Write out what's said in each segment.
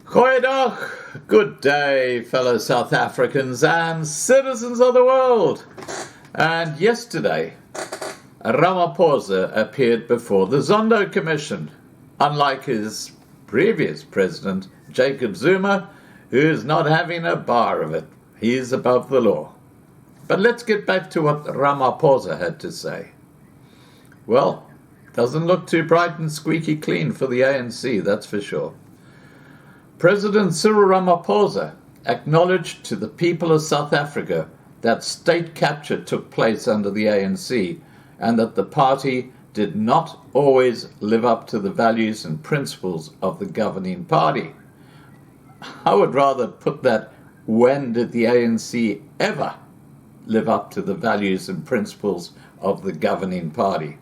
Goeiedag, good day, fellow South Africans and citizens of the world. And yesterday, Ramaphosa appeared before the Zondo Commission, unlike his previous president, Jacob Zuma, who is not having a bar of it. He is above the law. But let's get back to what Ramaphosa had to say. Well, doesn't look too bright and squeaky clean for the ANC, that's for sure. President Cyril Ramaphosa acknowledged to the people of South Africa that state capture took place under the ANC and that the party did not always live up to the values and principles of the governing party. I would rather put that, when did the ANC ever live up to the values and principles of the governing party?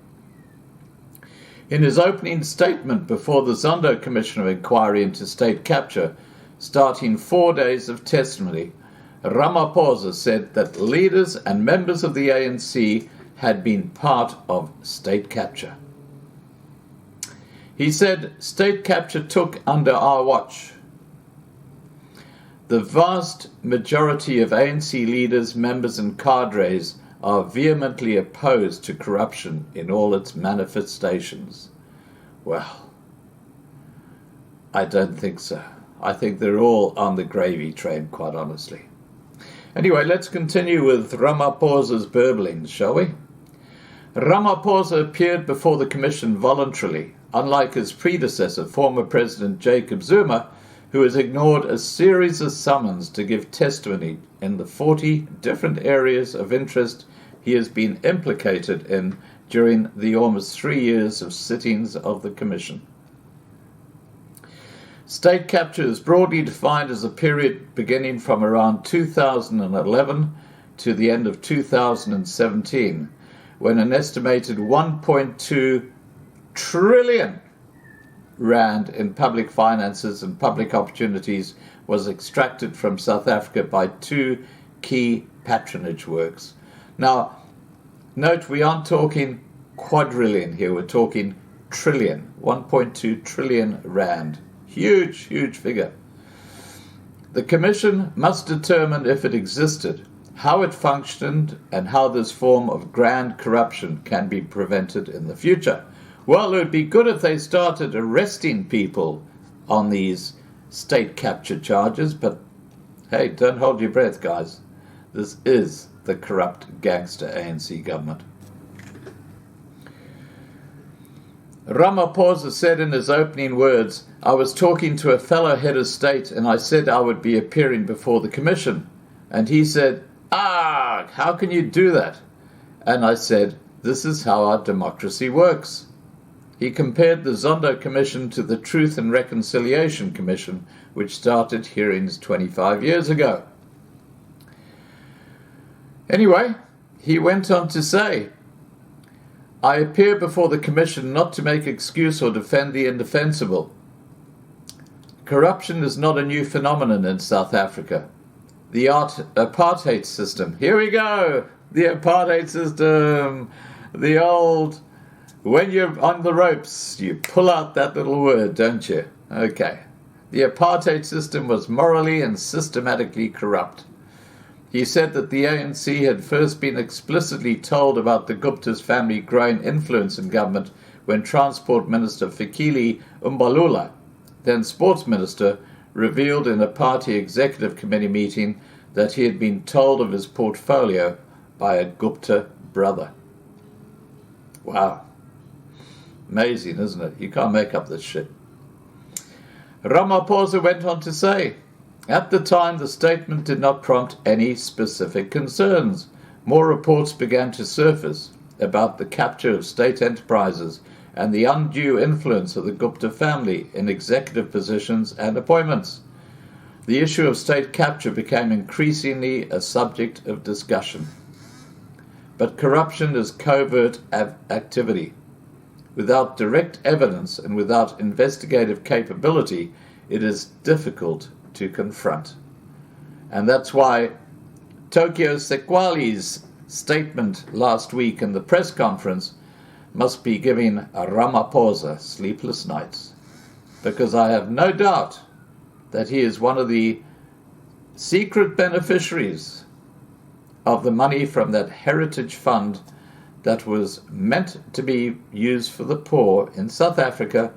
In his opening statement before the Zondo Commission of Inquiry into State Capture, starting 4 days of testimony, Ramaphosa said that leaders and members of the ANC had been part of state capture. He said, "State capture took under our watch. The vast majority of ANC leaders, members and cadres are vehemently opposed to corruption in all its manifestations." Well, I don't think so. I think they're all on the gravy train, quite honestly. Anyway, let's continue with Ramaphosa's burblings, shall we? Ramaphosa appeared before the commission voluntarily, unlike his predecessor, former President Jacob Zuma, who has ignored a series of summons to give testimony in the 40 different areas of interest he has been implicated in during the almost 3 years of sittings of the Commission. State capture is broadly defined as a period beginning from around 2011 to the end of 2017, when an estimated 1.2 trillion rand in public finances and public opportunities was extracted from South Africa by two key patronage works. Now, note we aren't talking quadrillion here, we're talking trillion, 1.2 trillion rand. Huge, huge figure. The Commission must determine if it existed, how it functioned, and how this form of grand corruption can be prevented in the future. Well, it would be good if they started arresting people on these state capture charges, but hey, don't hold your breath, guys. This is the corrupt gangster ANC government. Ramaphosa said in his opening words, "I was talking to a fellow head of state and I said I would be appearing before the commission. And he said, 'how can you do that?' And I said, 'This is how our democracy works.'" He compared the Zondo Commission to the Truth and Reconciliation Commission, which started hearings 25 years ago. Anyway, he went on to say, "I appear before the Commission not to make excuse or defend the indefensible. Corruption is not a new phenomenon in South Africa. The apartheid system," here we go, the apartheid system, the old, when you're on the ropes, you pull out that little word, don't you? Okay. The apartheid system was morally and systematically corrupt. He said that the ANC had first been explicitly told about the Gupta's family growing influence in government when Transport Minister Fikile Mbalula, then Sports Minister, revealed in a party executive committee meeting that he had been told of his portfolio by a Gupta brother. Wow. Amazing, isn't it? You can't make up this shit. Ramaphosa went on to say, "At the time, the statement did not prompt any specific concerns. More reports began to surface about the capture of state enterprises and the undue influence of the Gupta family in executive positions and appointments. The issue of state capture became increasingly a subject of discussion. But corruption is covert activity. Without direct evidence and without investigative capability, it is difficult to confront." And that's why Tokyo Sekwali's statement last week in the press conference must be giving Ramaphosa sleepless nights. Because I have no doubt that he is one of the secret beneficiaries of the money from that heritage fund that was meant to be used for the poor in South Africa,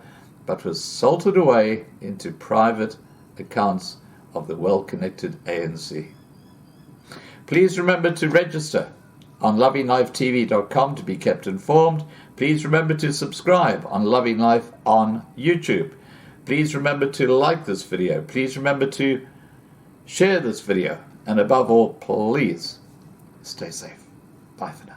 but was salted away into private accounts of the well-connected ANC. Please remember to register on lovinglivetv.com to be kept informed. Please remember to subscribe on Loving Life on YouTube. Please remember to like this video. Please remember to share this video. And above all, please stay safe. Bye for now.